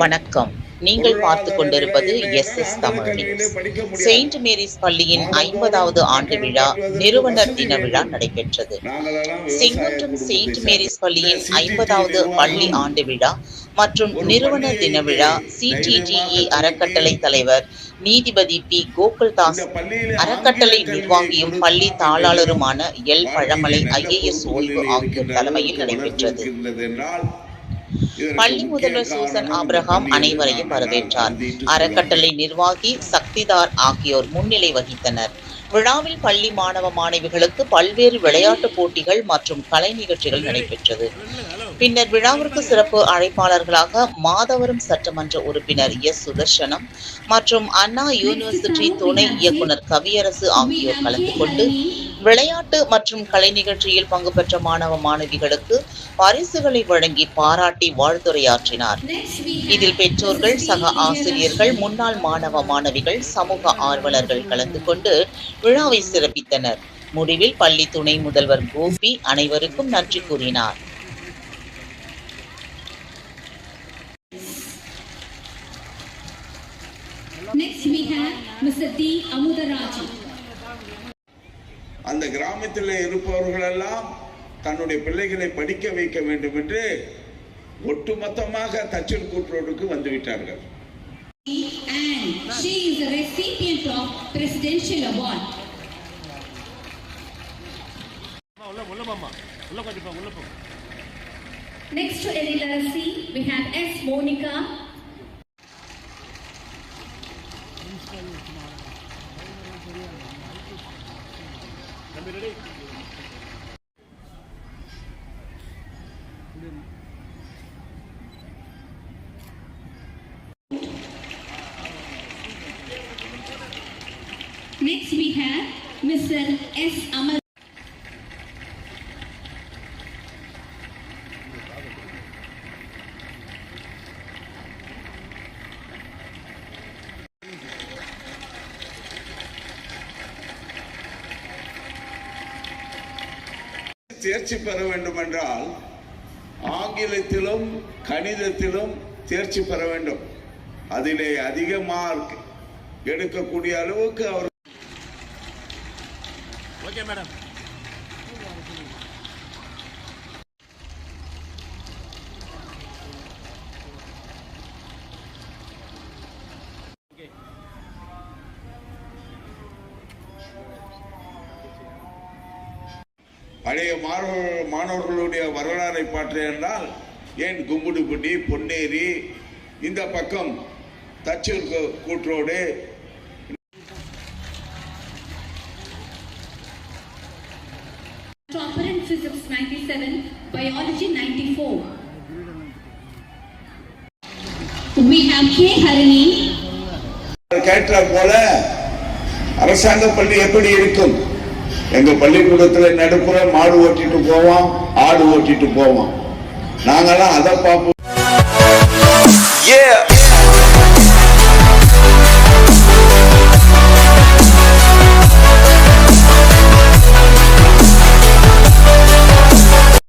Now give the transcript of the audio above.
வணக்கம். நீங்கள் பார்த்துக் கொண்டிருப்பது SS Tamil news. Saint Mary's பள்ளியின் 50வது ஆண்டு விழா, நிறுவனர் தின விழா நடைபெற்றது. செங்குன்றம் செயின்ட் மேரிஸ் பள்ளியின் 50வது பள்ளி ஆண்டு விழா மற்றும் நிறுவனர் தின விழா CTTE அறக்கட்டளை தலைவர் நீதிபதி P. கோகுல்தாஸ், அறக்கட்டளை நிர்வாகியும் பள்ளி தாளாளருமான L. பழமலை IAS ஓய்வு ஆகியோர் தலைமையில் நடைபெற்றது. பள்ளி முதல்வர் சூசன் ஆபிரகாம் அனைவரையும் வரவேற்றார். அறக்கட்டளை நிர்வாகி சக்திதார் ஆகியோர் முன்னிலை வகித்தனர். விழாவில் பள்ளி மாணவ மாணவிகளுக்கு பல்வேறு விளையாட்டுப் போட்டிகள் மற்றும் கலை நிகழ்ச்சிகள் நடைபெற்றது. பின்னர் விழாவிற்கு சிறப்பு அழைப்பாளர்களாக மாதவரம் சட்டமன்ற உறுப்பினர் S. சுதர்சனம் மற்றும் அண்ணா யூனிவர்சிட்டி துணை இயக்குனர் கவியரசு ஆகியோர் கலந்து கொண்டு விளையாட்டு மற்றும் கலை நிகழ்ச்சியில் பங்கு பெற்ற மாணவ மாணவிகளுக்கு பரிசுகளை வழங்கி பாராட்டி வாழ்த்துரையாற்றினார். இதில் பெற்றோர்கள், சக ஆசிரியர்கள், முன்னாள் மாணவ மாணவிகள், சமூக ஆர்வலர்கள் கலந்து கொண்டு விழாவை சிறப்பித்தனர். முடிவில் பள்ளி துணை முதல்வர் கோபி அனைவருக்கும் நன்றி கூறினார். Next we have Mr. D. Amudarajan. அந்த கிராமத்தில் இருப்பவர்கள் எல்லாம் தன்னுடைய பிள்ளைகளை படிக்க வைக்க வேண்டும் என்று ஒட்டுமொத்தமாக தச்சூர் கூற்றோடுக்கு வந்துவிட்டார்கள். And she is the recipient of Presidential Award. Next to Elilasi, we have S. Monica. Next we have Mr. S. Amal. தேர்ச்சி பெற வேண்டும் என்றால் ஆங்கிலத்திலும் கணிதத்திலும் தேர்ச்சி பெற வேண்டும். அதிலே அதிக மார்க் எடுக்கக்கூடிய அளவுக்கு அவர் ஓகே மேடம். பழைய மாணவர்களுடைய வரலாறை பற்றி என்றால் ஏன் கும்புடுபட்டி, பொன்னேரி, இந்த பக்கம் Thachur கூற்றோடு, Physics 97, Biology 94. We have K. Harini. கேட்ட போல அரசாங்க பள்ளி எப்படி இருக்கும்? எங்க பள்ளிக்கூடத்தில் நடுப்புற மாடு ஓட்டிட்டு போவோம், ஆடு ஓட்டிட்டு போவோம். நாங்கெல்லாம் அதை பார்ப்போம்.